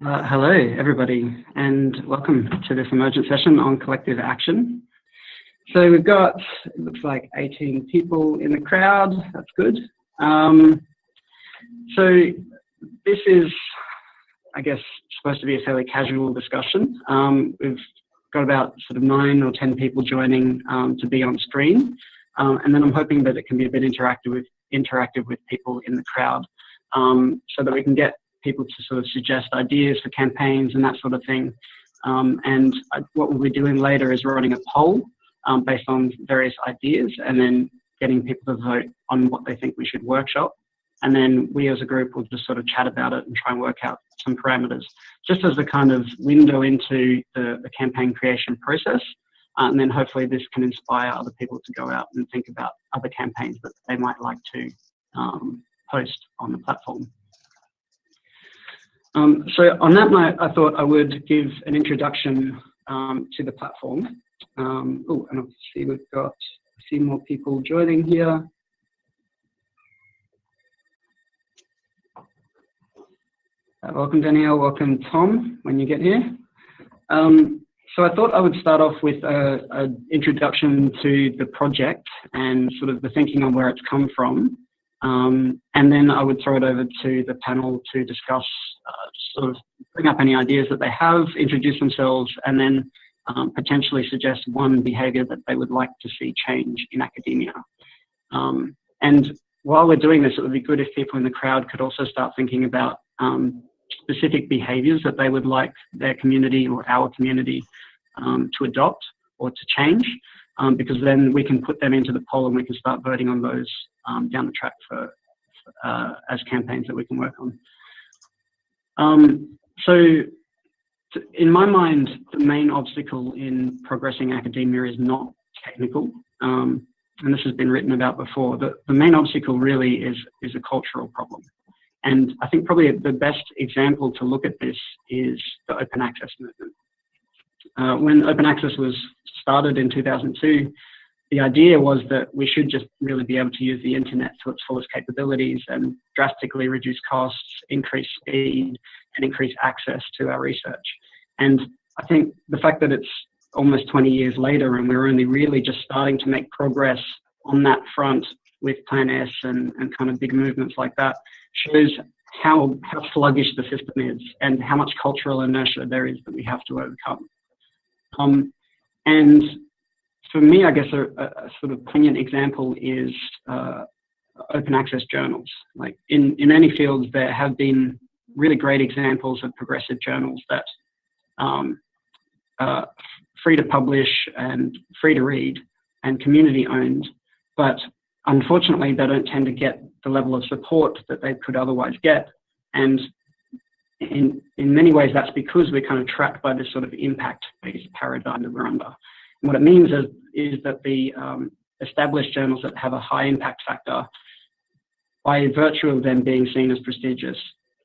Hello, everybody, and welcome to this emergent session on collective action. So we've got, it looks like 18 people in the crowd. That's good. So this is, I guess, supposed to be a fairly casual discussion. We've got about sort of 9 or 10 people joining to be on screen. And then I'm hoping that it can be a bit interactive with people in the crowd so that we can get people to sort of suggest ideas for campaigns and that sort of thing. What we'll be doing later is running a poll based on various ideas and then getting people to vote on what they think we should workshop. And then we as a group will just sort of chat about it and try and work out some parameters, just as a kind of window into the campaign creation process. And then hopefully this can inspire other people to go out and think about other campaigns that they might like to post on the platform. So on that note, I thought I would give an introduction to the platform. And I see we've got a few more people joining here. Welcome, Daniele. Welcome, Tom, when you get here. So I thought I would start off with an introduction to the project and sort of the thinking on where it's come from. And then I would throw it over to the panel to discuss, sort of bring up any ideas that they have, introduce themselves, and then potentially suggest one behavior that they would like to see change in academia. And while we're doing this, it would be good if people in the crowd could also start thinking about specific behaviors that they would like their community or our community to adopt or to change. Because then we can put them into the poll and we can start voting on those down the track for as campaigns that we can work on. So in my mind, the main obstacle in progressing academia is not technical, and this has been written about before. The main obstacle really is a cultural problem. And I think probably the best example to look at this is the open access movement. When open access was started in 2002, the idea was that we should just really be able to use the internet to its fullest capabilities and drastically reduce costs, increase speed, and increase access to our research. And I think the fact that it's almost 20 years later and we're only really just starting to make progress on that front with Plan S and kind of big movements like that shows how sluggish the system is and how much cultural inertia there is that we have to overcome. And for me, I guess a sort of poignant example is open access journals. Like in many fields, there have been really great examples of progressive journals that are free to publish and free to read and community owned, but unfortunately, they don't tend to get the level of support that they could otherwise get. And in many ways, that's because we're kind of trapped by this sort of impact-based paradigm that we're under. And what it means is that the established journals that have a high impact factor, by virtue of them being seen as prestigious,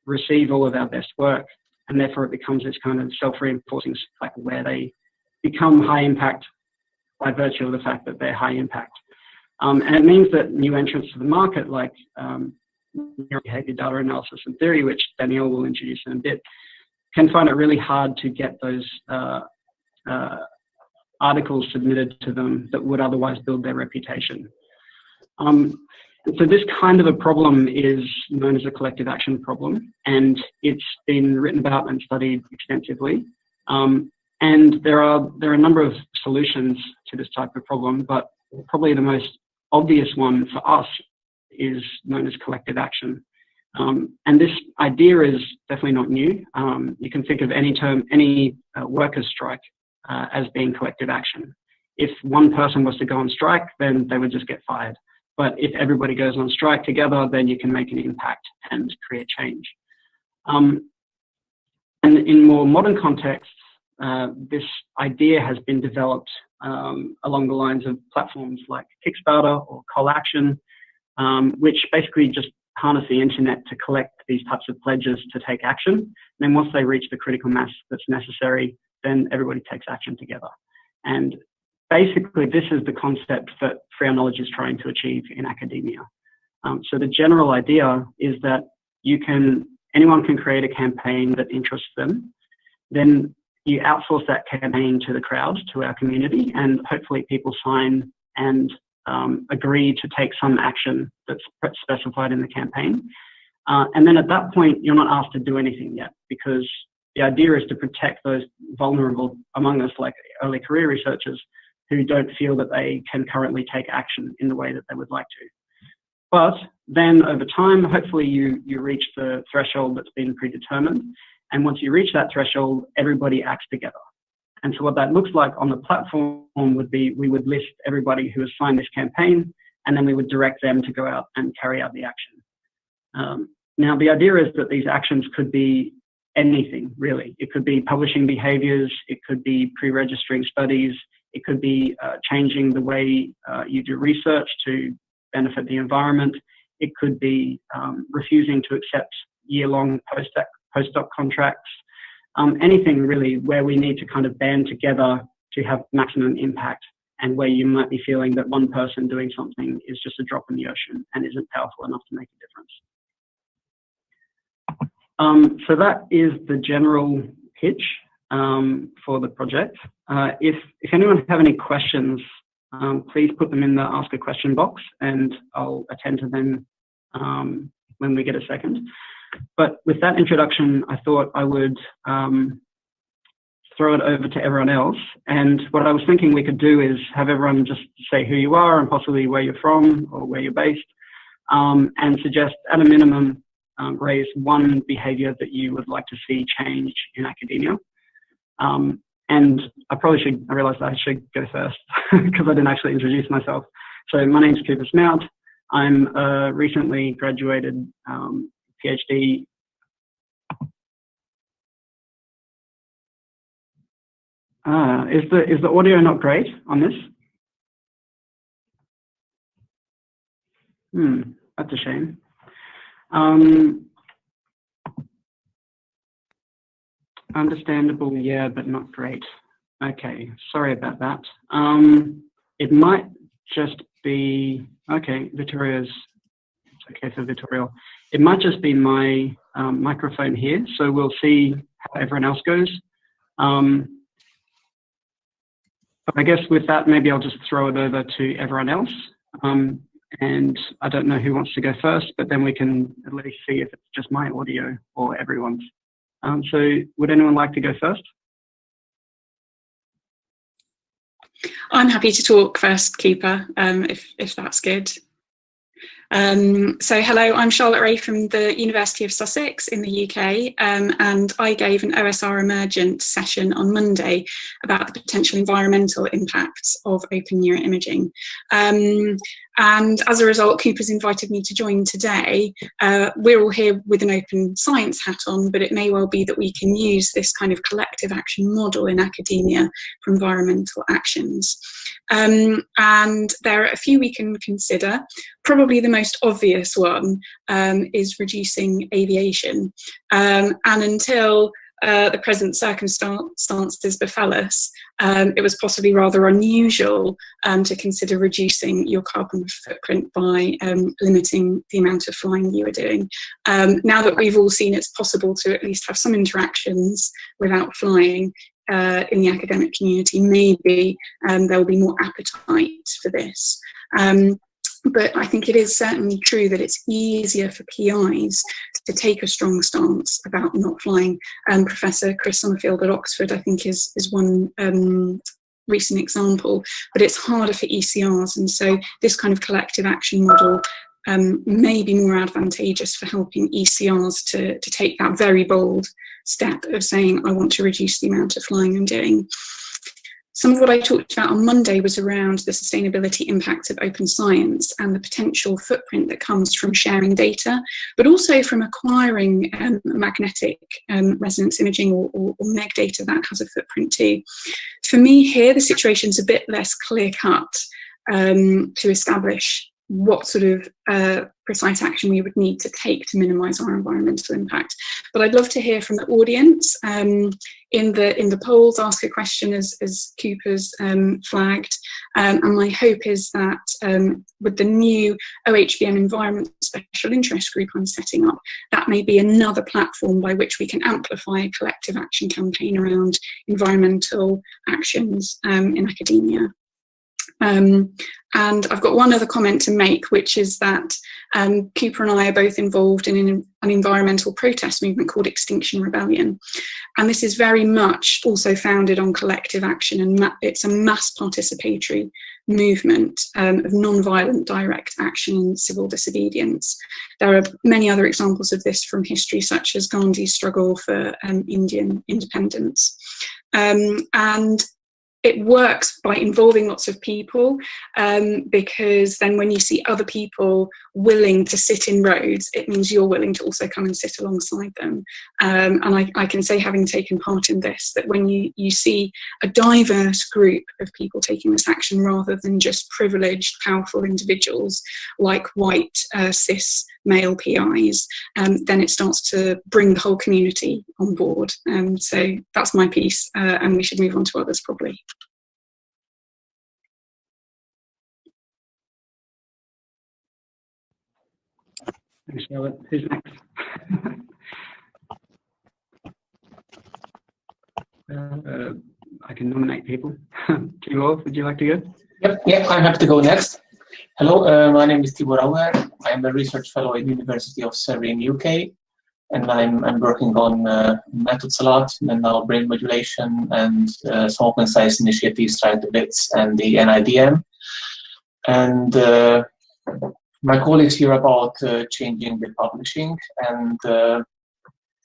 receive all of our best work, and therefore it becomes this kind of self-reinforcing cycle where they become high impact by virtue of the fact that they're high impact. And it means that new entrants to the market, like behavior data analysis and theory, which Daniele will introduce in a bit, can find it really hard to get those articles submitted to them that would otherwise build their reputation. So this kind of a problem is known as a collective action problem, and it's been written about and studied extensively. And there are a number of solutions to this type of problem, but probably the most obvious one for us is known as collective action. And this idea is definitely not new. You can think of any workers' strike as being collective action. If one person was to go on strike, then they would just get fired. But if everybody goes on strike together, then you can make an impact and create change. And in more modern contexts, this idea has been developed along the lines of platforms like Kickstarter or Collaction, which basically just harness the internet to collect these types of pledges to take action. And then once they reach the critical mass that's necessary, then everybody takes action together. And basically, this is the concept that Free on Knowledge is trying to achieve in academia. So the general idea is that you can anyone can create a campaign that interests them. Then you outsource that campaign to the crowd, to our community, and hopefully people sign and agree to take some action that's specified in the campaign. And then at that point, you're not asked to do anything yet, because the idea is to protect those vulnerable among us, like early career researchers, who don't feel that they can currently take action in the way that they would like to. But then over time, hopefully you reach the threshold that's been predetermined. And once you reach that threshold, everybody acts together. And so what that looks like on the platform would be, we would list everybody who has signed this campaign, and then we would direct them to go out and carry out the action. Now, the idea is that these actions could be anything, really. It could be publishing behaviors, it could be pre-registering studies, it could be changing the way you do research to benefit the environment. It could be refusing to accept year-long postdoc contracts. Anything really where we need to kind of band together to have maximum impact, and where you might be feeling that one person doing something is just a drop in the ocean and isn't powerful enough to make a difference. So that is the general pitch for the project. If anyone have any questions, please put them in the Ask a Question box, and I'll attend to them when we get a second. But with that introduction, I thought I would throw it over to everyone else. And what I was thinking we could do is have everyone just say who you are and possibly where you're from or where you're based, and suggest at a minimum raise one behavior that you would like to see change in academia. And I realized I should go first because I didn't actually introduce myself. So my name's Smout. I'm a recently graduated PhD. Is the audio not great on this? That's a shame. Understandable, yeah, but not great. Okay, sorry about that. It might just be, okay, Vittorio's, it's okay for Vittorio. It might just be my microphone here, so we'll see how everyone else goes. But I guess with that, maybe I'll just throw it over to everyone else. And I don't know who wants to go first, but then we can at least see if it's just my audio or everyone's. So would anyone like to go first? I'm happy to talk first, Cooper, if that's good. So hello, I'm Charlotte Ray from the University of Sussex in the UK, and I gave an OSR Emergent session on Monday about the potential environmental impacts of open neuroimaging. And as a result, Cooper's invited me to join today. We're all here with an open science hat on, but it may well be that we can use this kind of collective action model in academia for environmental actions. And there are a few we can consider. Probably the most obvious one is reducing aviation. And until the present circumstances befell us, it was possibly rather unusual to consider reducing your carbon footprint by limiting the amount of flying you were doing. Now that we've all seen it's possible to at least have some interactions without flying in the academic community, maybe there will be more appetite for this. But I think it is certainly true that it's easier for PIs to take a strong stance about not flying. Professor Chris Summerfield at Oxford, I think, is one recent example, but it's harder for ECRs. And so this kind of collective action model may be more advantageous for helping ECRs to take that very bold step of saying, I want to reduce the amount of flying I'm doing. Some of what I talked about on Monday was around the sustainability impacts of open science and the potential footprint that comes from sharing data, but also from acquiring magnetic resonance imaging or MEG data that has a footprint too. For me here, the situation's a bit less clear-cut to establish what sort of precise action we would need to take to minimise our environmental impact. But I'd love to hear from the audience. In the polls, ask a question as Cooper's flagged, and my hope is that with the new OHBM Environment Special Interest Group I'm setting up, that may be another platform by which we can amplify a collective action campaign around environmental actions in academia. And I've got one other comment to make, which is that Cooper and I are both involved in an environmental protest movement called Extinction Rebellion. And this is very much also founded on collective action, and it's a mass participatory movement of non-violent direct action and civil disobedience. There are many other examples of this from history, such as Gandhi's struggle for Indian independence. And it works by involving lots of people, because then when you see other people willing to sit in roads, it means you're willing to also come and sit alongside them. And I can say, having taken part in this, that when you see a diverse group of people taking this action rather than just privileged, powerful individuals like white, cis, male PIs, then it starts to bring the whole community on board. So that's my piece, and we should move on to others probably. Thanks, Charlotte. Who's next? I can nominate people. Tibor, would you like to go? Yep, I'm happy to go next. Hello, my name is Tibor Auer. I'm a research fellow at the University of Surrey in UK, and I'm working on methods a lot, and now brain modulation and some open science initiatives, Try to Bits and the NIDM. And my colleagues here about changing the publishing, and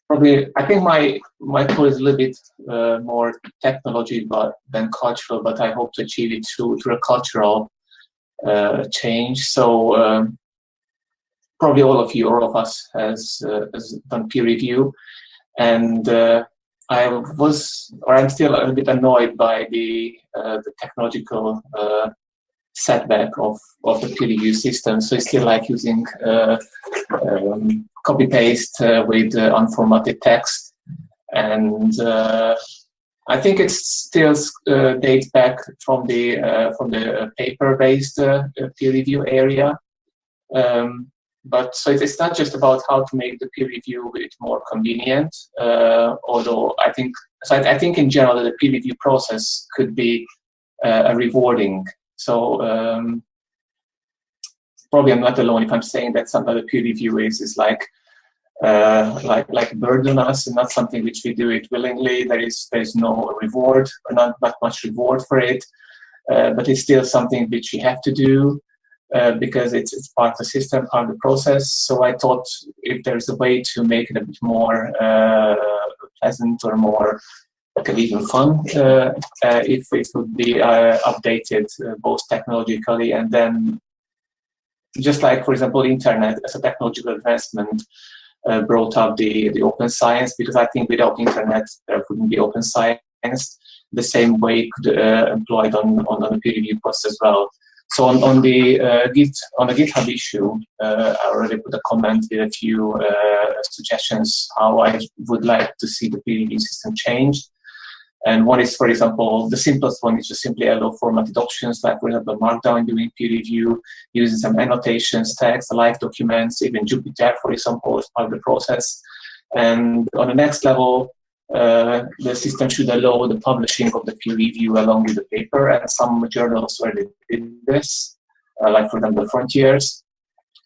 probably I think my call is a little bit more technology than cultural, but I hope to achieve it through a cultural change. So probably all of you, all of us, has done peer review, and I'm still a little bit annoyed by the technological setback of the peer review system. So it's still like using copy paste with unformatted text, and I think it still dates back from the paper-based peer review area. But so it's not just about how to make the peer review a bit more convenient, although I think in general the peer review process could be rewarding. So probably I'm not alone if I'm saying that some other peer review is like a burden on us and not something which we do it willingly. There's no reward, or not much reward for it, but it's still something which we have to do because it's part of the system, part of the process. So I thought if there's a way to make it a bit more pleasant or more even fun, if it would be updated both technologically and then just like, for example, internet as a technological advancement brought up the open science, because I think without internet there wouldn't be open science. The same way could employed on the peer review process as well. So on the GitHub issue, I already put a comment with a few suggestions how I would like to see the peer review system changed. And one is, for example, the simplest one is just simply allow formatted options, like for example, Markdown doing peer review, using some annotations, text, live documents, even Jupyter, for example, as part of the process. And on the next level, the system should allow the publishing of the peer review along with the paper, and some journals already did this, like for example, Frontiers.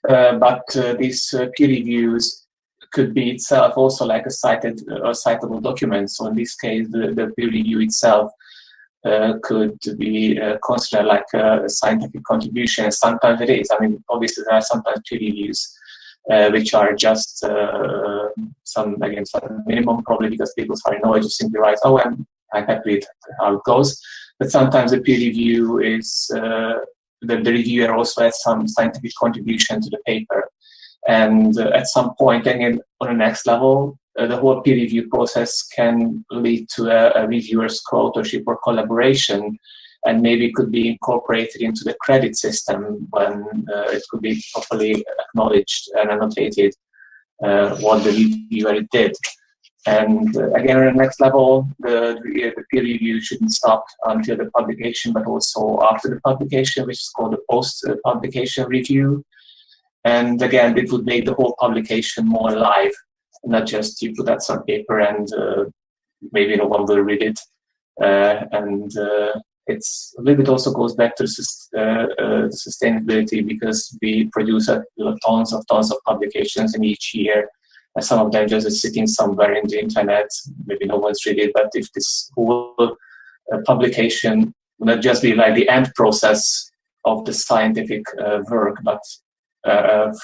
But these peer reviews could be itself also like a cited or citable document. So in this case, the peer review itself could be considered like a scientific contribution. Sometimes it is. I mean, obviously there are sometimes peer reviews which are just some minimum, probably because people are annoyed to simply write, oh, I'm happy with how it goes. But sometimes the peer review is the reviewer also has some scientific contribution to the paper. And at some point, again, on the next level, the whole peer review process can lead to a reviewer's co-authorship or collaboration, and maybe could be incorporated into the credit system when it could be properly acknowledged and annotated what the reviewer did. And again, on the next level, the peer review shouldn't stop until the publication, but also after the publication, which is called the post-publication review. And again, it would make the whole publication more live, not just you put that some paper and maybe no one will read it. It's a little bit also goes back to sustainability, because we produce tons of publications in each year. And some of them just sitting somewhere in the internet, maybe no one's read it. But if this whole publication would not just be like the end process of the scientific work, but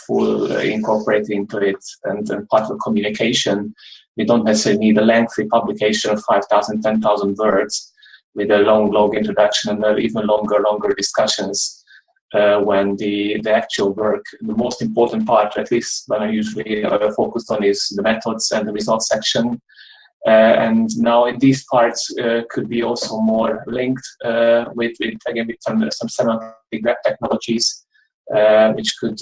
full incorporated into it and part of communication, we don't necessarily need a lengthy publication of 5,000, 10,000 words with a long introduction and even longer discussions. When the actual work, the most important part, at least when I usually focused on, is the methods and the results section. And now these parts could be also more linked with some semantic web technologies, which could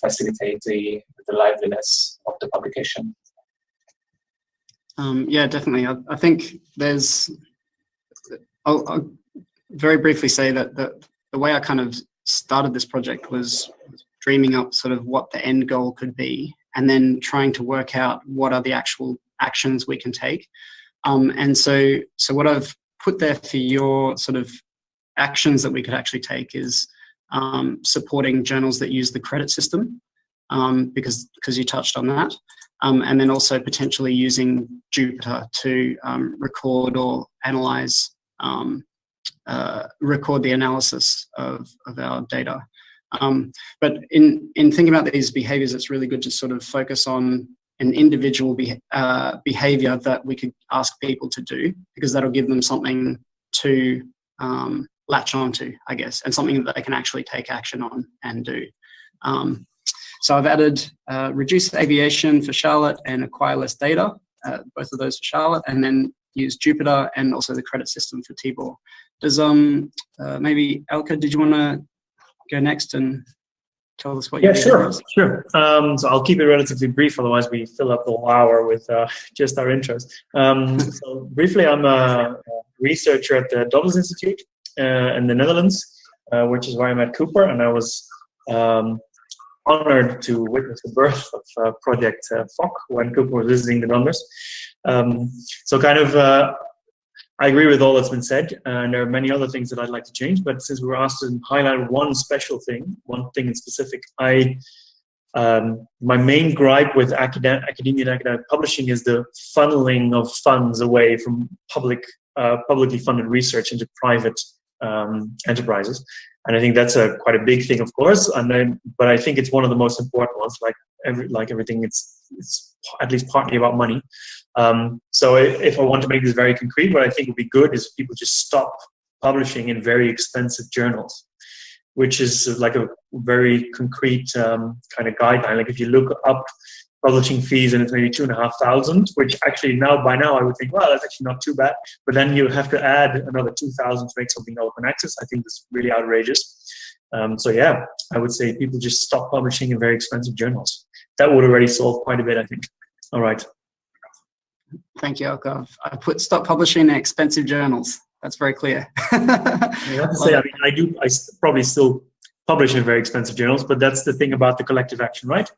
facilitate the liveliness of the publication. Yeah, definitely. I think there's, I'll very briefly say that the way I kind of started this project was dreaming up sort of what the end goal could be, and then trying to work out what are the actual actions we can take. And so what I've put there for your sort of actions that we could actually take is supporting journals that use the credit system, because you touched on that. And then also potentially using Jupyter to record or analyze, record the analysis of our data. But in thinking about these behaviors, it's really good to sort of focus on an individual behavior that we could ask people to do, because that'll give them something to latch onto, I guess, and something that they can actually take action on and do. So I've added reduce aviation for Charlotte and acquire less data, both of those for Charlotte, and then use Jupyter and also the credit system for Tibor. Does maybe Eelke, did you want to go next and tell us what you did? Yeah, sure. So I'll keep it relatively brief, otherwise we fill up the whole hour with just our intros. So briefly, I'm a researcher at the Dobbs Institute in the Netherlands, which is where I met Cooper, and I was honored to witness the birth of Project FOC when Cooper was visiting the numbers. So kind of, I agree with all that's been said, and there are many other things that I'd like to change, but since we were asked to highlight one special thing, one thing in specific, my main gripe with academia and academic publishing is the funneling of funds away from publicly funded research into private enterprises. And I think that's quite a big thing, of course. But I think it's one of the most important ones. Like everything, it's at least partly about money. So if I want to make this very concrete, what I think would be good is if people just stop publishing in very expensive journals, which is like a very concrete kind of guideline. Like if you look up publishing fees and it's maybe 2,500, which actually by now I would think, well, that's actually not too bad. But then you have to add another 2,000 to make something open access. I think that's really outrageous. So yeah, I would say people just stop publishing in very expensive journals. That would already solve quite a bit, I think. All right. Thank you, Eelke. I put stop publishing in expensive journals. That's very clear. I have to say, I mean, I probably still publish in very expensive journals, but that's the thing about the collective action, right?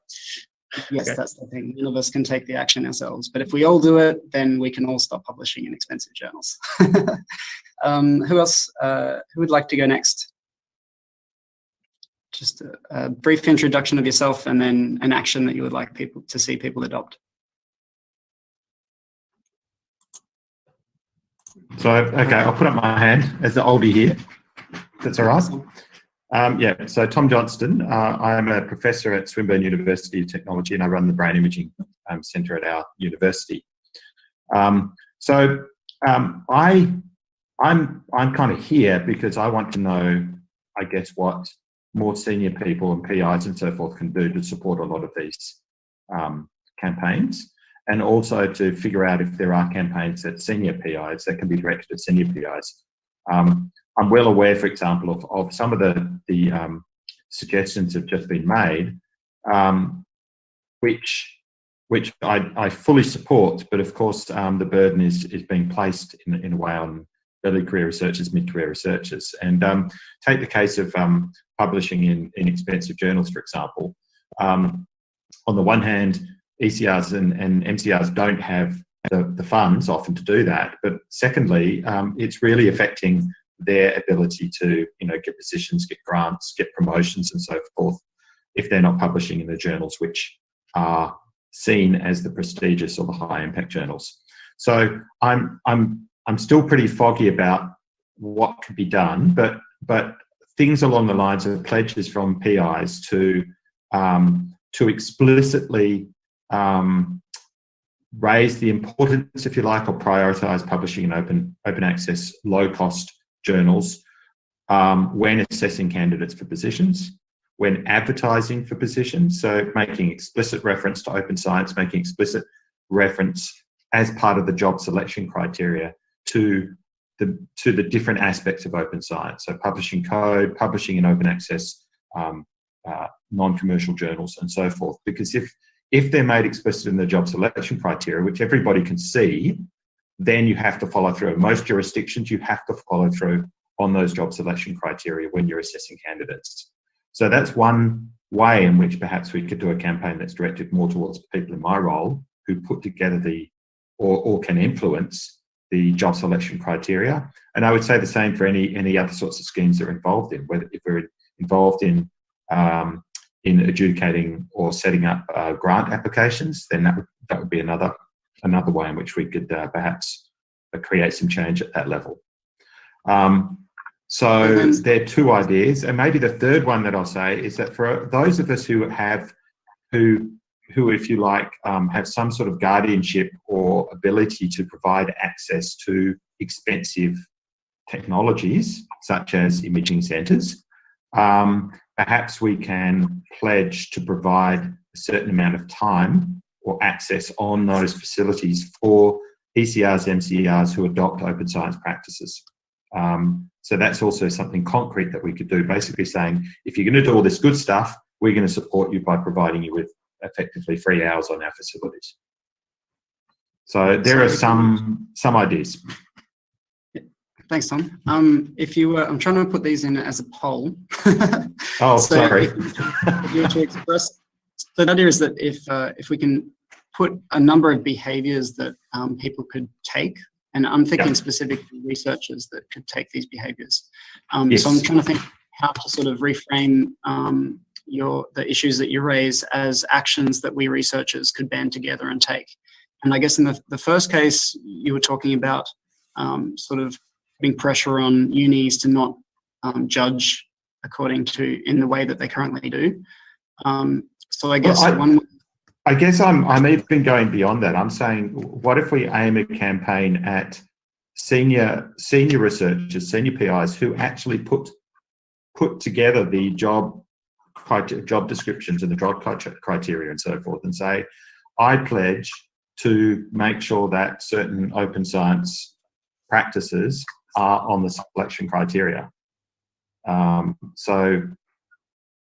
Yes, okay. That's the thing. None of us can take the action ourselves, but if we all do it, then we can all stop publishing in expensive journals. Who else? Who would like to go next? Just a brief introduction of yourself and then an action that you would like people to see people adopt. So, okay, I'll put up my hand as the oldie here. That's all right. Yeah, so Tom Johnstone. I am a professor at Swinburne University of Technology, and I run the Brain Imaging Centre at our university. I'm kind of here because I want to know, I guess, what more senior people and PIs and so forth can do to support a lot of these campaigns, and also to figure out if there are campaigns that senior PIs that can be directed at senior PIs. I'm well aware, for example, of some of the suggestions have just been made, which I fully support, but of course the burden is being placed in a way on early career researchers, mid-career researchers. And take the case of publishing in expensive journals, for example. On the one hand, ECRs and MCRs don't have the funds often to do that, but secondly, it's really affecting their ability to get positions, get grants, get promotions, and so forth, if they're not publishing in the journals which are seen as the prestigious or the high impact journals. So I'm still pretty foggy about what could be done, but things along the lines of pledges from PIs to explicitly raise the importance, if you like, or prioritise publishing in open access, low cost journals when assessing candidates for positions, when advertising for positions, so making explicit reference to open science, making explicit reference as part of the job selection criteria to the different aspects of open science. So publishing code, publishing in open access, non-commercial journals, and so forth. Because if they're made explicit in the job selection criteria, which everybody can see, then you have to follow through. In most jurisdictions, you have to follow through on those job selection criteria when you're assessing candidates. So that's one way in which perhaps we could do a campaign that's directed more towards people in my role who put together or can influence the job selection criteria. And I would say the same for any other sorts of schemes that are involved in, whether if we're involved in adjudicating or setting up grant applications, then that would be another way in which we could perhaps create some change at that level. So there are two ideas, and maybe the third one that I'll say is that for those of us who if you like, have some sort of guardianship or ability to provide access to expensive technologies, such as imaging centres, perhaps we can pledge to provide a certain amount of time or access on those facilities for ECRs, MCRs who adopt open science practices. So that's also something concrete that we could do, basically saying, if you're going to do all this good stuff, we're going to support you by providing you with effectively free hours on our facilities. So there are some ideas. Thanks, Tom. I'm trying to put these in as a poll. Oh, so sorry. If you were to express, the idea is that if we can put a number of behaviours that people could take, and I'm thinking specifically researchers that could take these behaviours. Yes. So I'm trying to think how to sort of reframe the issues that you raise as actions that we researchers could band together and take. And I guess in the first case, you were talking about sort of putting pressure on unis to not judge according to in the way that they currently do. So I guess I guess I'm even going beyond that. I'm saying, what if we aim a campaign at senior researchers, senior PIs who actually put together the job descriptions and the job criteria and so forth, and say, I pledge to make sure that certain open science practices are on the selection criteria. So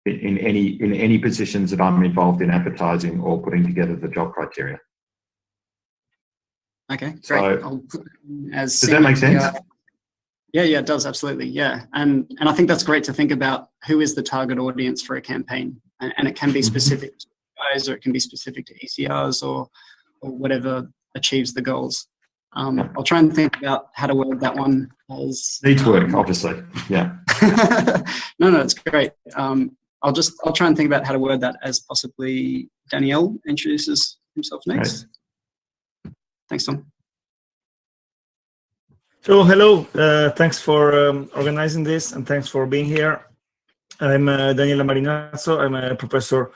in any positions that I'm involved in advertising or putting together the job criteria. Okay, great. So, I'll put it as does that make sense? Yeah, it does, absolutely, yeah. And I think that's great to think about who is the target audience for a campaign. And it can be specific to guys, or it can be specific to ECRs or whatever achieves the goals. I'll try and think about how to word that one as... Needs work, obviously, yeah. No, it's great. I'll try and think about how to word that as possibly Daniele introduces himself next. Right. Thanks, Tom. So hello, thanks for organizing this and thanks for being here. I'm Daniele Marinazzo. I'm a professor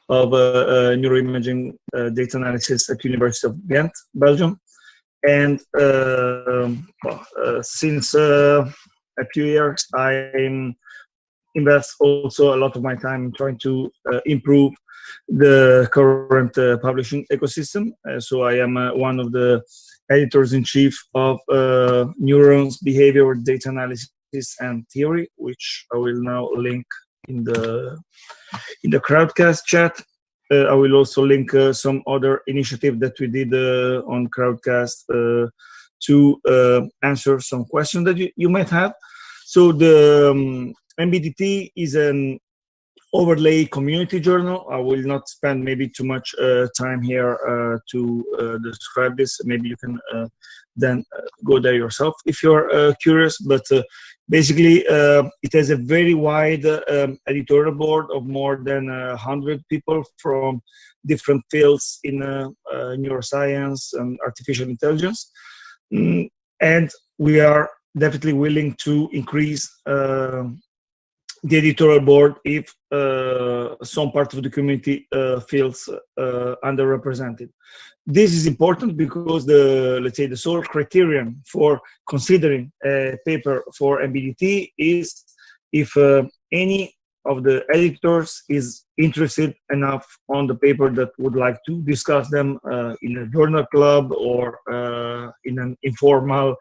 of neuroimaging data analysis at University of Ghent, Belgium. And since a few years, I invest also a lot of my time in trying to improve the current publishing ecosystem. So I am one of the editors-in-chief of Neurons Behavior Data Analysis analysis and theory, which I will now link in the Crowdcast chat. I will also link some other initiative that we did on Crowdcast to answer some questions that you might have. So the MBDT is an overlay community journal. I will not spend maybe too much time here to describe this. Maybe you can then go there yourself if you're curious. But basically, it has a very wide editorial board of more than 100 people from different fields in neuroscience and artificial intelligence. And we are definitely willing to increase the editorial board if some part of the community feels underrepresented. This is important because let's say the sole criterion for considering a paper for MBDT is if any of the editors is interested enough on the paper that would like to discuss them in a journal club or in an informal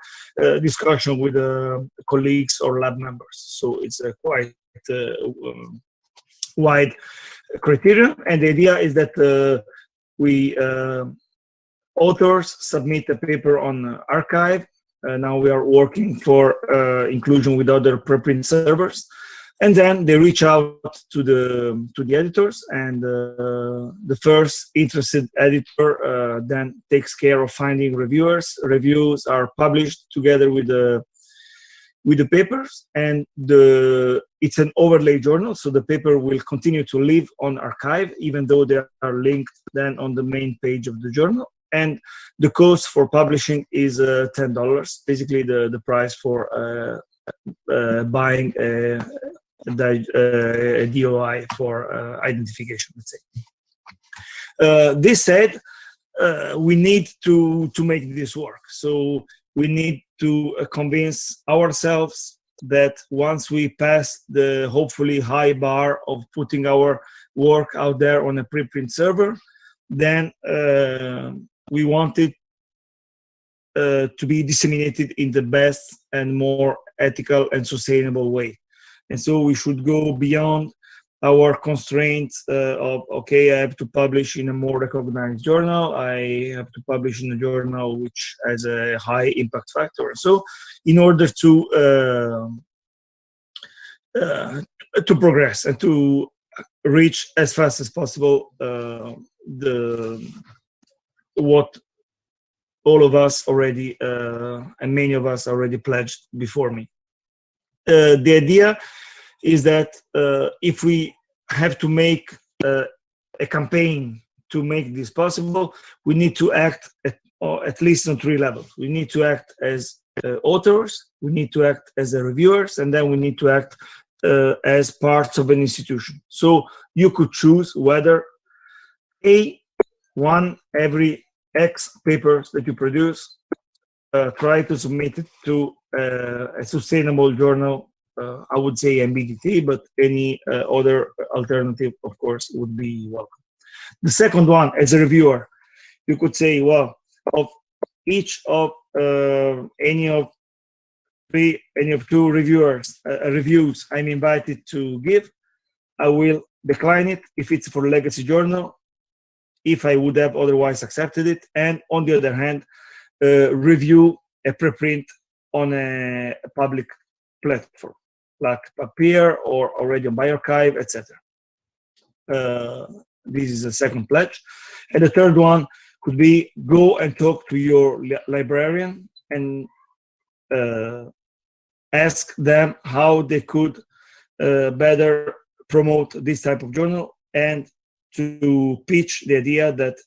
discussion with colleagues or lab members. So it's a quite wide criterion, and the idea is that we authors submit a paper on archive. Now we are working for inclusion with other preprint servers, and then they reach out to the editors, and the first interested editor then takes care of finding reviewers. Reviews are published together with the papers, and it's an overlay journal, so the paper will continue to live on archive even though they are linked then on the main page of the journal. And the cost for publishing is $10, basically the price for buying a DOI for identification, let's say. This said, we need to make this work. So we need to convince ourselves that once we pass the hopefully high bar of putting our work out there on a preprint server, then we want it to be disseminated in the best and more ethical and sustainable way. And so we should go beyond our constraints of, okay, I have to publish in a more recognized journal, I have to publish in a journal which has a high impact factor. So in order to progress and to reach as fast as possible what all of us already and many of us already pledged before me. The idea is that if we have to make a campaign to make this possible, we need to act at least on 3 levels. We need to act as authors, we need to act as reviewers, and then we need to act as parts of an institution. So you could choose whether one every X papers that you produce, try to submit it to a sustainable journal. I would say MBDT, but any other alternative, of course, would be welcome. The second one, as a reviewer, you could say, well, of each of any of 2 reviewers reviews I'm invited to give, I will decline it if it's for legacy journal, if I would have otherwise accepted it, and on the other hand, review a preprint on a public platform like Papier or already on bioRxiv, etc. This is the second pledge. And the third one could be go and talk to your librarian and ask them how they could better promote this type of journal, and to pitch the idea that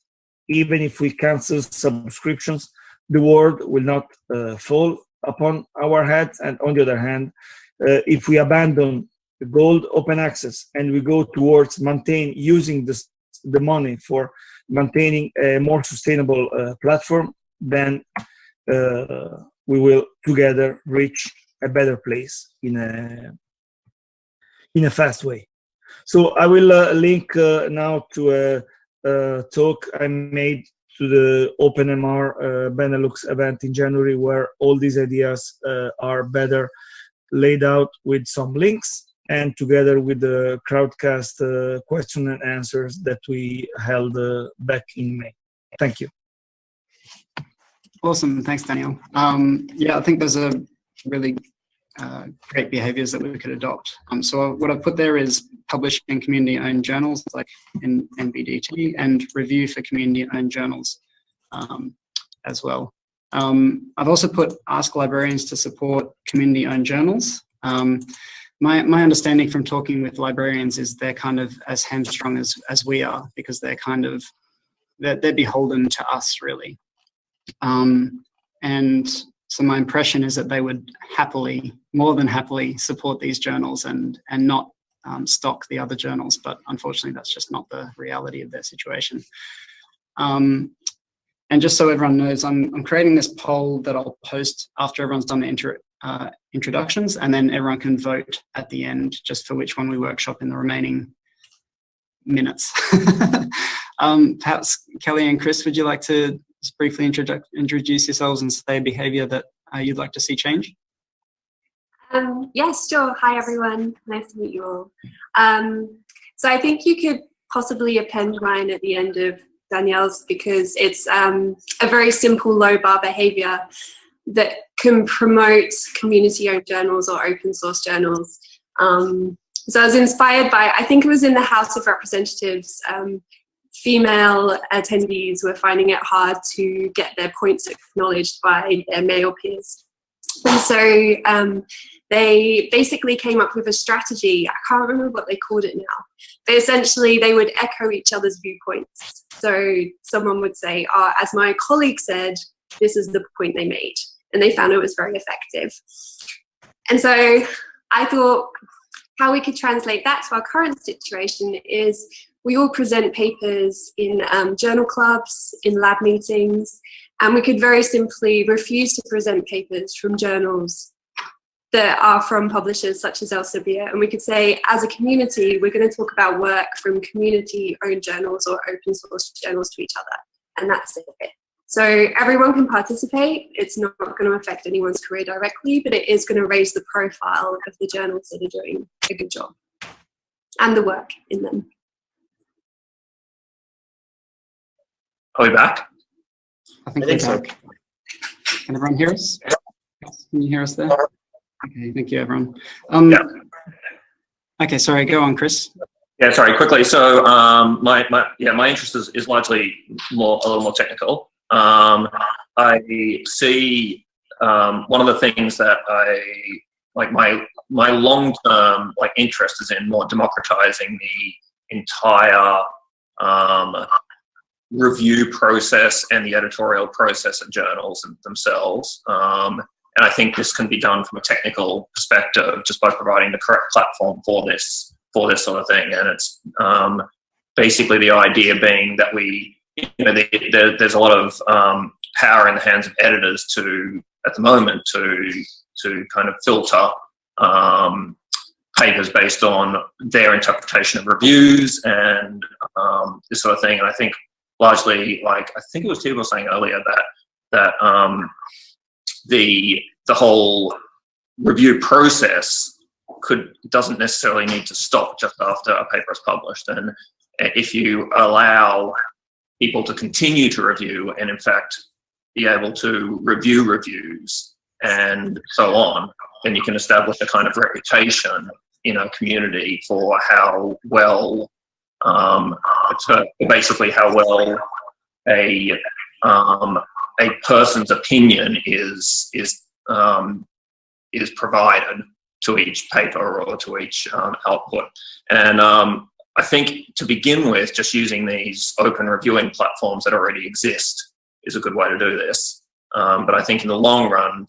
even if we cancel subscriptions, the world will not fall upon our heads. And on the other hand, if we abandon the gold open access and we go towards using the money for maintaining a more sustainable platform, then we will together reach a better place in a fast way. So I will link now to a talk I made to the OpenMR Benelux event in January, where all these ideas are better laid out with some links, and together with the crowdcast question and answers that we held back in May. Thank you. Awesome, thanks, Daniel. Yeah, I think those are really great behaviors that we could adopt. So what I've put there is publish in community-owned journals like in NBDT, and review for community-owned journals as well. I've also put ask librarians to support community-owned journals. My understanding from talking with librarians is they're kind of as hamstrung as we are, because they're kind of, they're beholden to us, really. And so my impression is that they would happily, more than happily, support these journals and not stock the other journals, but unfortunately that's just not the reality of their situation. And just so everyone knows, I'm creating this poll that I'll post after everyone's done the introductions, and then everyone can vote at the end just for which one we workshop in the remaining minutes. Perhaps Kelly and Chris, would you like to just briefly introduce yourselves and say a behaviour that you'd like to see change? Yes, sure. Hi, everyone. Nice to meet you all. So I think you could possibly append mine at the end of Danielle's, because it's a very simple low-bar behaviour that can promote community-owned journals or open-source journals. So I was inspired by, I think it was in the House of Representatives, female attendees were finding it hard to get their points acknowledged by their male peers. And so they basically came up with a strategy. I can't remember what they called it now, but essentially they would echo each other's viewpoints. So someone would say, oh, as my colleague said, this is the point they made. And they found it was very effective. And so I thought how we could translate that to our current situation is we all present papers in journal clubs, in lab meetings, and we could very simply refuse to present papers from journals that are from publishers such as Elsevier. And we could say, as a community, we're going to talk about work from community-owned journals or open source journals to each other. And that's it. So everyone can participate. It's not going to affect anyone's career directly, but it is going to raise the profile of the journals that are doing a good job and the work in them. Are we back? I think so. Can everyone hear us? Can you hear us there? Okay, thank you, everyone. Yeah. Okay, sorry, go on, Chris. Yeah, sorry, quickly. So my interest is largely a little more technical. I see one of the things that I like my long-term interest is in more democratizing the entire review process and the editorial process of journals themselves. And I think this can be done from a technical perspective just by providing the correct platform for this sort of thing. And it's basically the idea being that there's a lot of power in the hands of editors at the moment to kind of filter papers based on their interpretation of reviews and this sort of thing. And I think largely, I think it was Tibor saying earlier that the whole review process doesn't necessarily need to stop just after a paper is published. And if you allow people to continue to review and in fact be able to review reviews and so on, then you can establish a kind of reputation in a community for how well basically how well a person's opinion is provided to each paper or to each output. And I think to begin with, just using these open reviewing platforms that already exist is a good way to do this. But I think in the long run,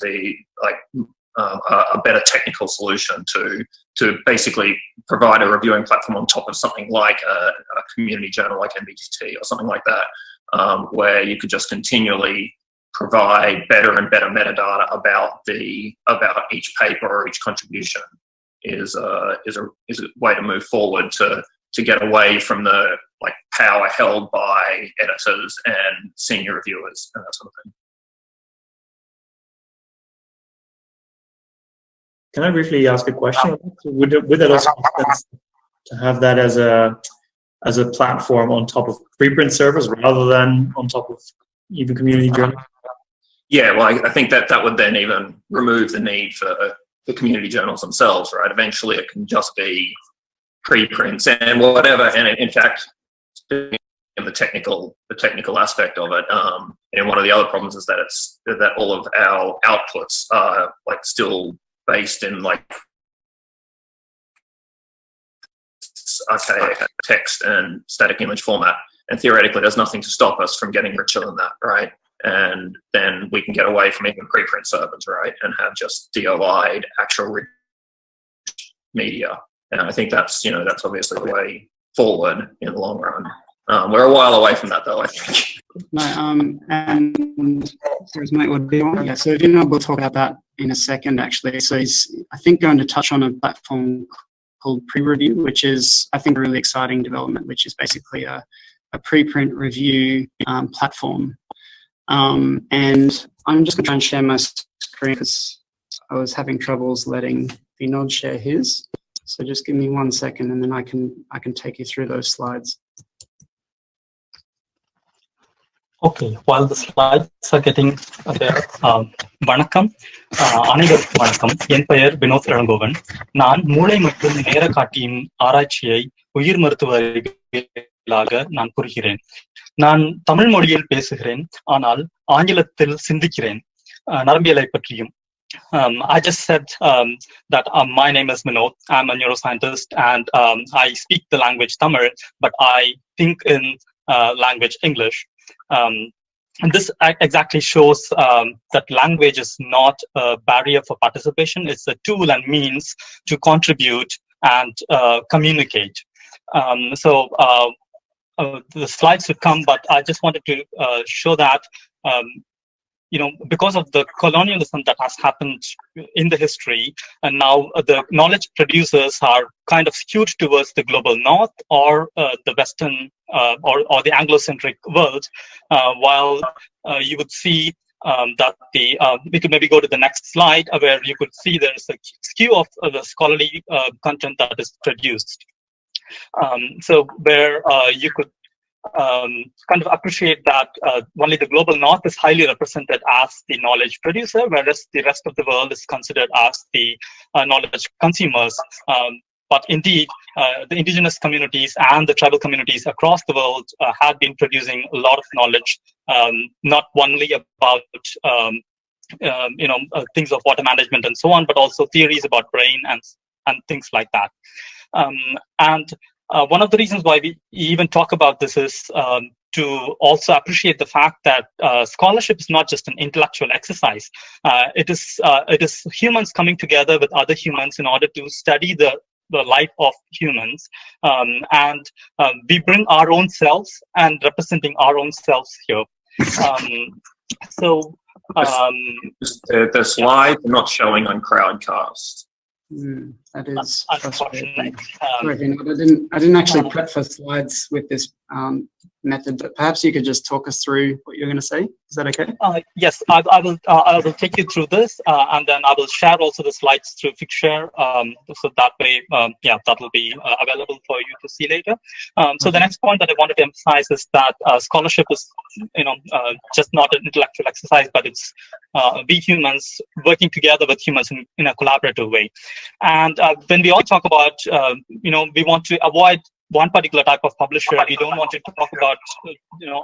a better technical solution to basically provide a reviewing platform on top of something like a community journal like NBDT or something like that, where you could just continually provide better and better metadata about each paper or each contribution is a way to move forward to get away from the power held by editors and senior reviewers and that sort of thing. Can I briefly ask a question? Would that also make sense to have that as a platform on top of preprint servers rather than on top of even community journals? Yeah, well, I think that would then even remove the need for the community journals themselves, right? Eventually, it can just be preprints and whatever. And in fact, the technical aspect of it, and one of the other problems is that all of our outputs are like still based in like archaic text and static image format, and theoretically there's nothing to stop us from getting richer than that, right? And then we can get away from even preprint servers, right, and have just DOI'd actual rich media. And I think that's obviously the way forward in the long run. We're a while away from that, though, I think. No, and there's Mate would be on. Yeah, so Vinodh will talk about that in a second, actually. So he's, I think, going to touch on a platform called Pre-Review, which is, I think, a really exciting development, which is basically a preprint review platform. And I'm just going to try and share my screen because I was having troubles letting Vinodh share his. So just give me 1 second, and then I can take you through those slides. Okay, while the slides are getting there, வணக்கம், அனைவருக்கும் வணக்கம். என் பெயர் வினோத் இளங்கோவன். நான் மூளை மற்றும் நேர காட்டியின் ஆராய்ச்சியை உயிர் மருத்துவ அறிவியலாக நான் புரிகிறேன். நான் தமிழ் மொழியில் பேசுகிறேன், ஆனால் ஆங்கிலத்தில் சிந்திக்கிறேன், நரம்பியலை பற்றியும். I just said that my name is Vinodh. I'm a neuroscientist, and I speak the language Tamil, but I think in language English. And this exactly shows that language is not a barrier for participation. It's a tool and means to contribute and communicate. So the slides would come, but I just wanted to show that because of the colonialism that has happened in the history, and now the knowledge producers are kind of skewed towards the global north or the Western or the Anglo-centric world, while you would see that we could maybe go to the next slide where you could see there's a skew of the scholarly content that is produced. So where you could kind of appreciate that only the global north is highly represented as the knowledge producer, whereas the rest of the world is considered as the knowledge consumers. But indeed, the indigenous communities and the tribal communities across the world have been producing a lot of knowledge, not only about things of water management and so on, but also theories about brain and things like that. One of the reasons why we even talk about this is to also appreciate the fact that scholarship is not just an intellectual exercise. It is humans coming together with other humans in order to study the life of humans, and we bring our own selves and representing our own selves here. The slides are not showing on Crowdcast. That is frustrating. Sorry, Vinodh, I didn't actually prep for slides with this method, but perhaps you could just talk us through what you're going to say. Is that okay? Yes, I will take you through this, and then I will share also the slides through Figshare, so that way, that will be available for you to see later. So the next point that I wanted to emphasize is that scholarship is, just not an intellectual exercise, but it's we humans working together with humans in a collaborative way. And when we all talk about, we want to avoid one particular type of publisher. We don't want to talk about,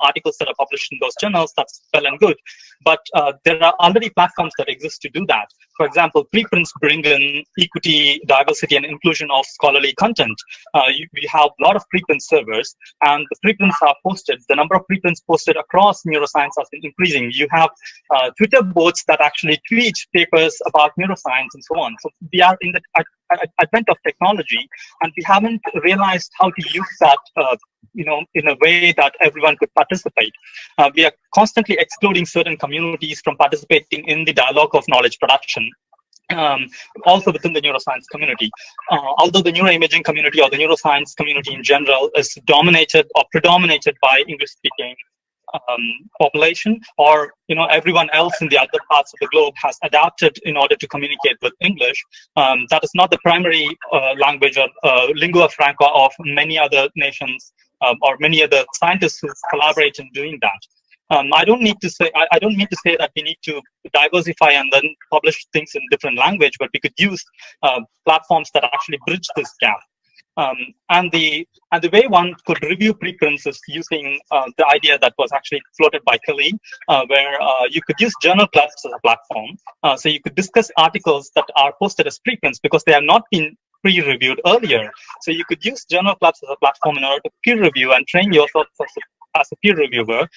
articles that are published in those journals. That's well and good. But there are already platforms that exist to do that. For example, preprints bring in equity, diversity, and inclusion of scholarly content. We have a lot of preprint servers, and the preprints are posted. The number of preprints posted across neuroscience has been increasing. You have Twitter boards that actually tweet papers about neuroscience and so on. So we are in the advent of technology, and we haven't realized how to use that in a way that everyone could participate. We are constantly excluding certain communities from participating in the dialogue of knowledge production. Also within the neuroscience community. Although the neuroimaging community or the neuroscience community in general is dominated or predominated by English-speaking population, or everyone else in the other parts of the globe has adapted in order to communicate with English. That is not the primary language or lingua franca of many other nations or many other scientists who collaborate in doing that. I don't mean to say that we need to diversify and then publish things in different language, but we could use platforms that actually bridge this gap. And the way one could review preprints is using the idea that was actually floated by Kelly, where you could use journal clubs as a platform. So you could discuss articles that are posted as preprints because they have not been pre-reviewed earlier. So you could use journal clubs as a platform in order to peer review and train yourself as a peer reviewer,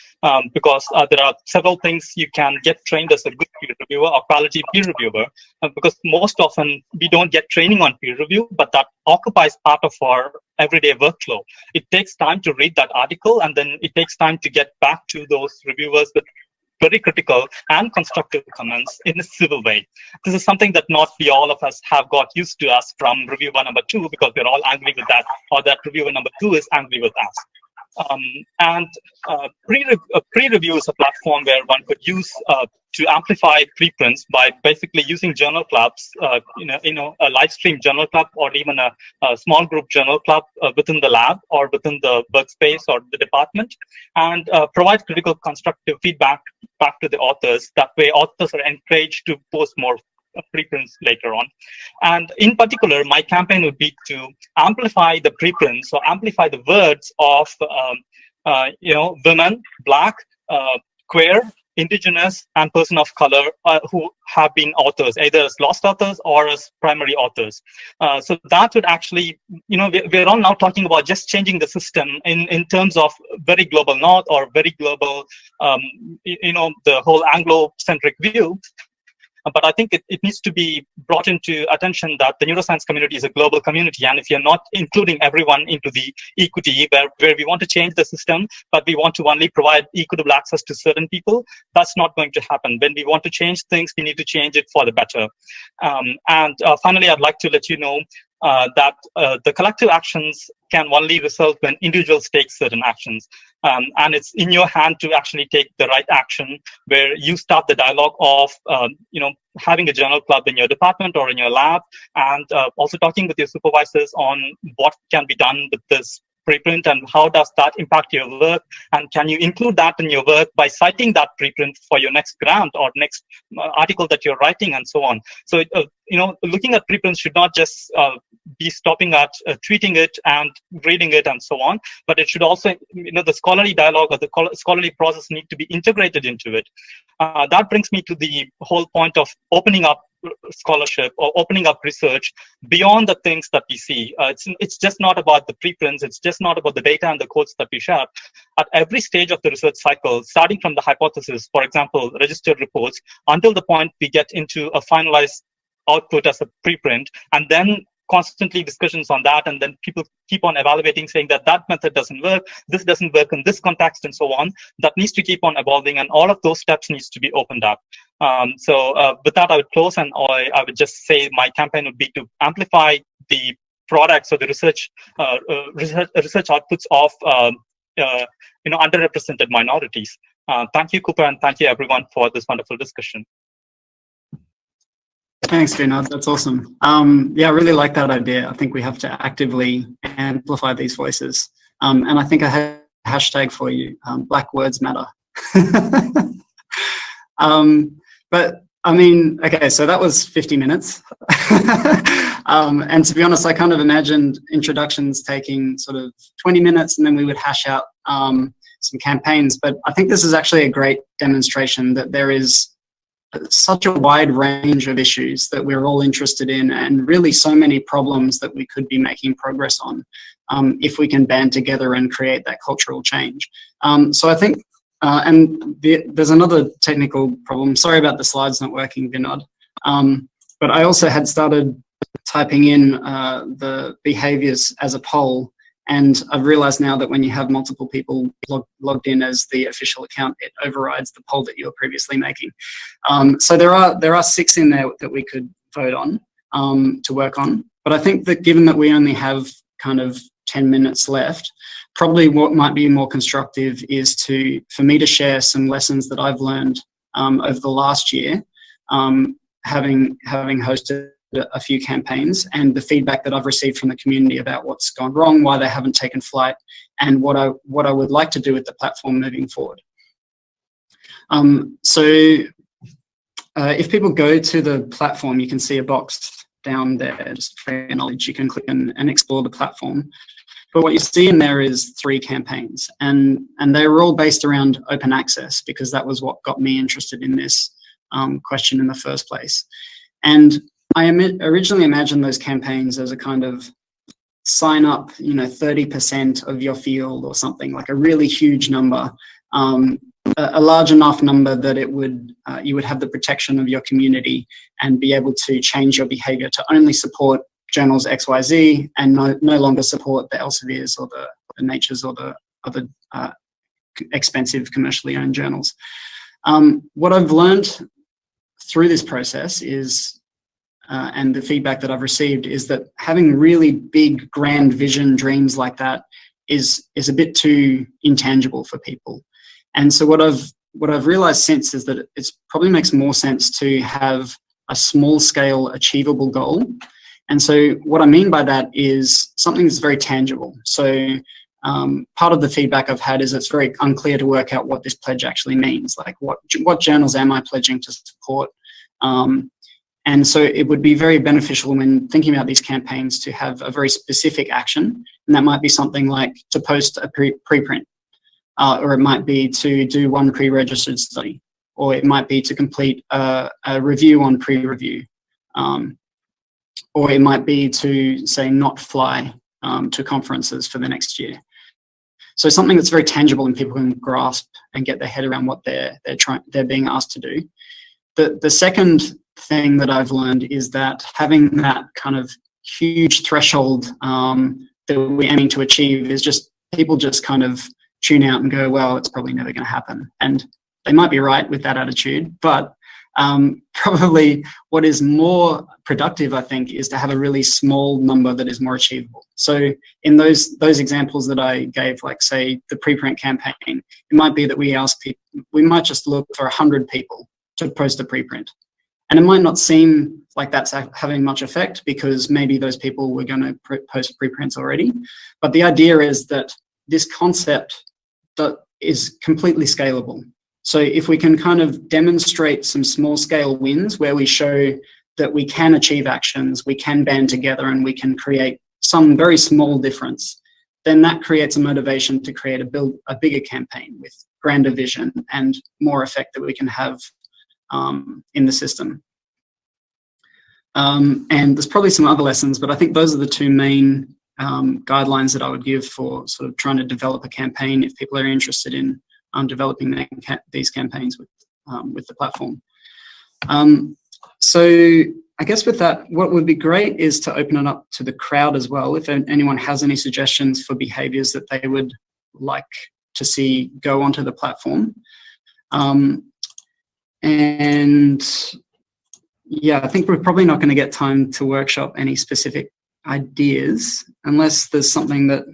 because there are several things you can get trained as a good peer reviewer or quality peer reviewer, because most often we don't get training on peer review, but that occupies part of our everyday workflow. It takes time to read that article, and then it takes time to get back to those reviewers with very critical and constructive comments in a civil way. This is something that not we all of us have got used to us from reviewer number 2, because we're all angry with that, or that reviewer number 2 is angry with us. Pre-review is a platform where one could use to amplify preprints by basically using journal clubs, a live stream journal club, or even a small group journal club within the lab or within the workspace or the department, and provide critical constructive feedback back to the authors. That way authors are encouraged to post more preprints later on. And in particular, my campaign would be to amplify the preprints, or amplify the words of women, Black, queer, Indigenous, and person of color who have been authors, either as lost authors or as primary authors. So that would actually, we're all now talking about just changing the system in terms of very global north or very global, the whole Anglo-centric view. But I think it needs to be brought into attention that the neuroscience community is a global community. And if you're not including everyone into the equity, where we want to change the system, but we want to only provide equitable access to certain people, that's not going to happen. When we want to change things, we need to change it for the better. Finally, I'd like to let you know that the collective actions can only result when individuals take certain actions. And it's in your hand to actually take the right action, where you start the dialogue of, having a journal club in your department or in your lab, and also talking with your supervisors on what can be done with this preprint and how does that impact your work, and can you include that in your work by citing that preprint for your next grant or next article that you're writing, and so on. So looking at preprints should not just be stopping at tweeting it and reading it and so on, but it should also, the scholarly dialogue or the scholarly process need to be integrated into it. That brings me to the whole point of opening up scholarship or opening up research beyond the things that we see. It's just not about the preprints. It's just not about the data and the codes that we share. At every stage of the research cycle, starting from the hypothesis, for example, registered reports, until the point we get into a finalized output as a preprint, and then constantly discussions on that, and then people keep on evaluating, saying that method doesn't work, this doesn't work in this context, and so on. That needs to keep on evolving, and all of those steps needs to be opened up. With that, I would close, and I would just say my campaign would be to amplify the products or the research outputs of underrepresented minorities. Thank you, Cooper, and thank you everyone for this wonderful discussion. Thanks, Vinodh. That's awesome. Yeah, I really like that idea. I think we have to actively amplify these voices. And I think I have a hashtag for you, Black Words Matter. But I mean, okay, so that was 50 minutes. And to be honest, I kind of imagined introductions taking sort of 20 minutes, and then we would hash out some campaigns. But I think this is actually a great demonstration that there is such a wide range of issues that we're all interested in, and really so many problems that we could be making progress on if we can band together and create that cultural change. So I think, there's another technical problem. Sorry about the slides not working, Vinodh. But I also had started typing in the behaviors as a poll, and I've realized now that when you have multiple people logged in as the official account, it overrides the poll that you were previously making. So there are 6 in there that we could vote on to work on. But I think that given that we only have kind of 10 minutes left, probably what might be more constructive is for me to share some lessons that I've learned over the last year, having hosted a few campaigns, and the feedback that I've received from the community about what's gone wrong, why they haven't taken flight, and what I would like to do with the platform moving forward. If people go to the platform, you can see a box down there, just for your knowledge. You can click and explore the platform. But what you see in there is 3 campaigns, and they were all based around open access, because that was what got me interested in this question in the first place. And I originally imagined those campaigns as a kind of sign up, 30% of your field or something, like a really huge number, a large enough number that it would you would have the protection of your community and be able to change your behavior to only support journals XYZ and no longer support the Elsevier's or the Nature's or the other expensive commercially owned journals. What I've learned through this process is, and the feedback that I've received, is that having really big, grand vision dreams like that is a bit too intangible for people. And so what I've realized since is that it probably makes more sense to have a small scale achievable goal. And so what I mean by that is something that's very tangible. So part of the feedback I've had is it's very unclear to work out what this pledge actually means. Like what journals am I pledging to support? And so it would be very beneficial when thinking about these campaigns to have a very specific action. And that might be something like to post a preprint, or it might be to do one pre-registered study, or it might be to complete a review on pre-review, or it might be to, say, not fly to conferences for the next year. So something that's very tangible and people can grasp and get their head around what they're being asked to do. The second thing that I've learned is that having that kind of huge threshold that we're aiming to achieve is just, people just kind of tune out and go, well, it's probably never going to happen. And they might be right with that attitude, but probably what is more productive, I think, is to have a really small number that is more achievable. So in those examples that I gave, like say the preprint campaign, it might be that we ask people, we might just look for 100 people to post a preprint. And it might not seem like that's having much effect because maybe those people were going to post preprints already. But the idea is that this concept that is completely scalable. So if we can kind of demonstrate some small scale wins where we show that we can achieve actions, we can band together and we can create some very small difference, then that creates a motivation to create a bigger campaign with grander vision and more effect that we can have in the system. And there's probably some other lessons, but I think those are the 2 main guidelines that I would give for sort of trying to develop a campaign if people are interested in developing these campaigns with the platform. So I guess with that, what would be great is to open it up to the crowd as well. If anyone has any suggestions for behaviors that they would like to see go onto the platform. And yeah, I think we're probably not going to get time to workshop any specific ideas unless there's something that,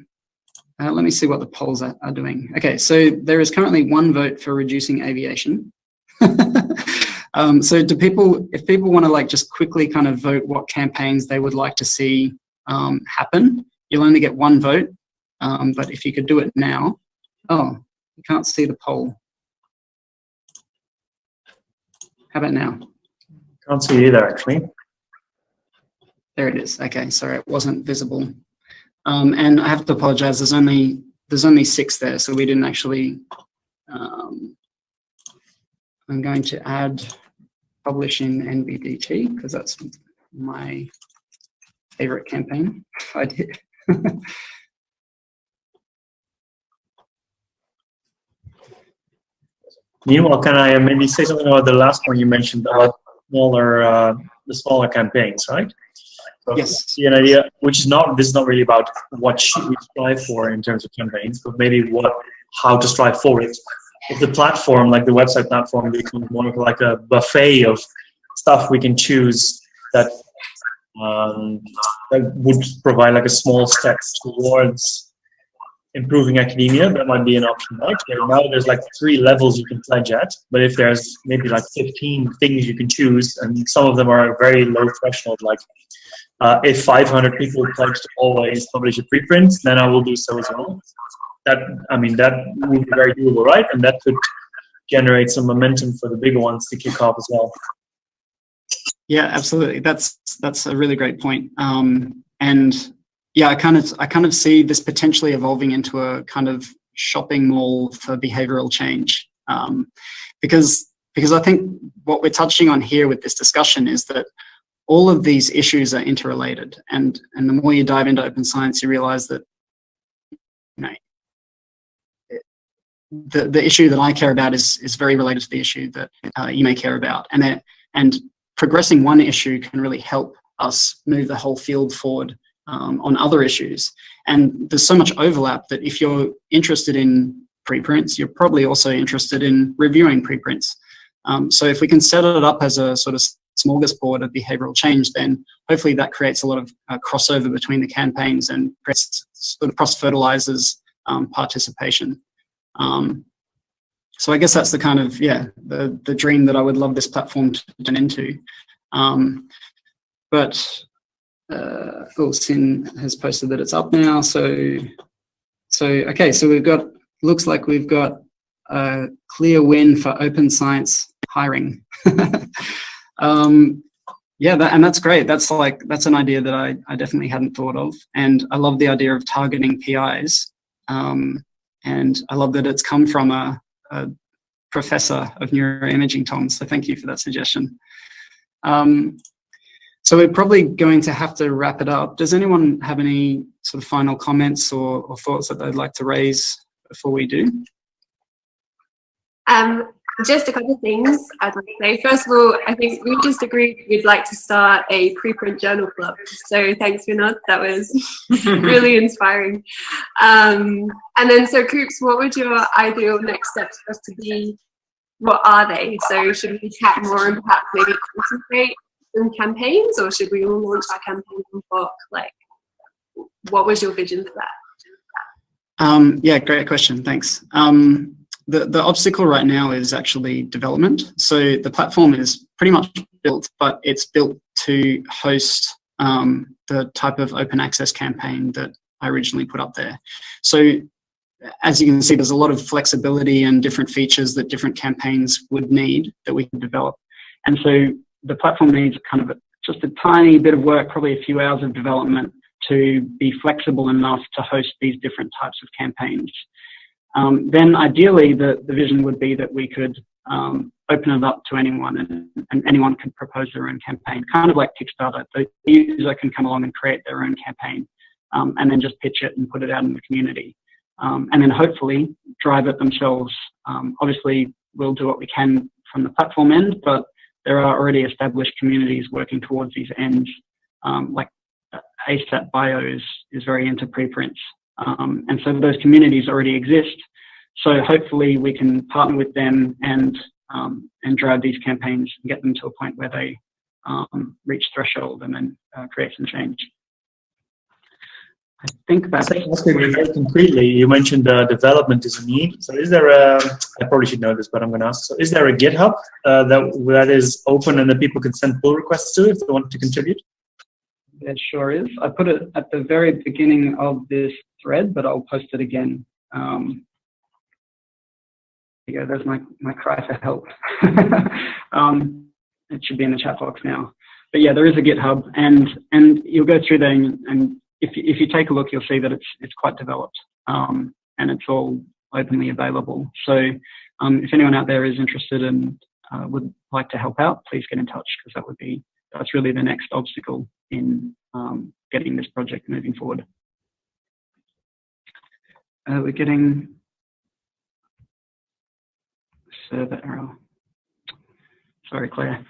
let me see what the polls are doing. Okay, so there is currently 1 vote for reducing aviation. So if people want to like just quickly kind of vote what campaigns they would like to see happen, you'll only get 1 vote. But if you could do it now, oh, you can't see the poll. How about now? Can't see either, actually. There it is. Okay, sorry, it wasn't visible. And I have to apologize, there's only 6 there, so we didn't actually, I'm going to add publish in NBDT because that's my favorite campaign idea. Meanwhile, can I maybe say something about the last one you mentioned about the smaller campaigns, right? So yes. See an idea, which is not, this is not really about what should we strive for in terms of campaigns, but maybe how to strive for it. If the platform, like the website platform, becomes more like a buffet of stuff we can choose that that would provide like a small step towards improving academia, that might be an option, right? Now there's like 3 levels you can pledge at, but if there's maybe like 15 things you can choose, and some of them are very low threshold, like if 500 people pledge to always publish a preprint, then I will do so as well. That would be very doable, right? And that could generate some momentum for the bigger ones to kick off as well. Yeah, absolutely. That's a really great point. And yeah, I kind of see this potentially evolving into a kind of shopping mall for behavioral change, because I think what we're touching on here with this discussion is that all of these issues are interrelated, and the more you dive into open science, you realize that the issue that I care about is very related to the issue that you may care about, and progressing one issue can really help us move the whole field forward on other issues. And there's so much overlap that if you're interested in preprints, you're probably also interested in reviewing preprints. So if we can set it up as a sort of smorgasbord of behavioral change, then hopefully that creates a lot of crossover between the campaigns and sort of cross-fertilizes participation. So I guess that's the kind of, the dream that I would love this platform to turn into. But Sin has posted that it's up now. So okay, so looks like we've got a clear win for open science hiring. And that's great. That's an idea that I definitely hadn't thought of. And I love the idea of targeting PIs. And I love that it's come from a professor of neuroimaging, Tom. So thank you for that suggestion. So we're probably going to have to wrap it up. Does anyone have any sort of final comments or thoughts that they'd like to raise before we do? Just a couple of things I'd like to say. First of all, I think we just agreed we'd like to start a preprint journal club. So thanks, Vinodh. That was really inspiring. And then, so Koops, what would your ideal next steps for us to be? What are they? So should we tap more and perhaps maybe concentrate on campaigns, or should we all launch our campaign on book? Like, what was your vision for that? Yeah, great question. Thanks. The obstacle right now is actually development. So the platform is pretty much built, but it's built to host the type of open access campaign that I originally put up there. So as you can see, there's a lot of flexibility and different features that different campaigns would need that we can develop. And so the platform needs kind of just a tiny bit of work, probably a few hours of development, to be flexible enough to host these different types of campaigns. Then ideally the vision would be that we could open it up to anyone, and anyone could propose their own campaign, kind of like Kickstarter. The user can come along and create their own campaign, and then just pitch it and put it out in the community, and then hopefully drive it themselves. Obviously we'll do what we can from the platform end, but there are already established communities working towards these ends, like ASAP Bio is very into preprints. And so those communities already exist. So hopefully we can partner with them and drive these campaigns and get them to a point where they reach threshold and then create some change. I think that's very concretely. You mentioned development is a need. So is there I probably should know this, but I'm going to ask. So is there a GitHub that is open and that people can send pull requests to if they want to contribute? There sure is. I put it at the very beginning of this thread, but I'll post it again. There you go. There's my cry for help. It should be in the chat box now. But yeah, there is a GitHub, and you'll go through there, and if you take a look, you'll see that it's quite developed, and it's all openly available. So if anyone out there is interested and would like to help out, please get in touch, because that's really the next obstacle in getting this project moving forward. We're getting server error. Sorry, Claire.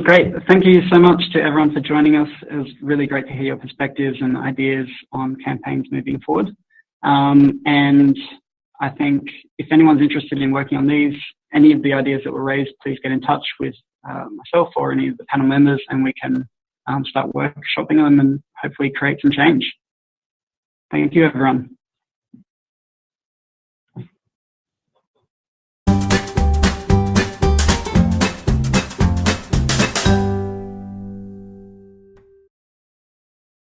Great. Thank you so much to everyone for joining us. It was really great to hear your perspectives and ideas on campaigns moving forward. And I think if anyone's interested in working on any of the ideas that were raised, please get in touch with myself or any of the panel members, and we can start workshopping them and hopefully create some change. Thank you, everyone.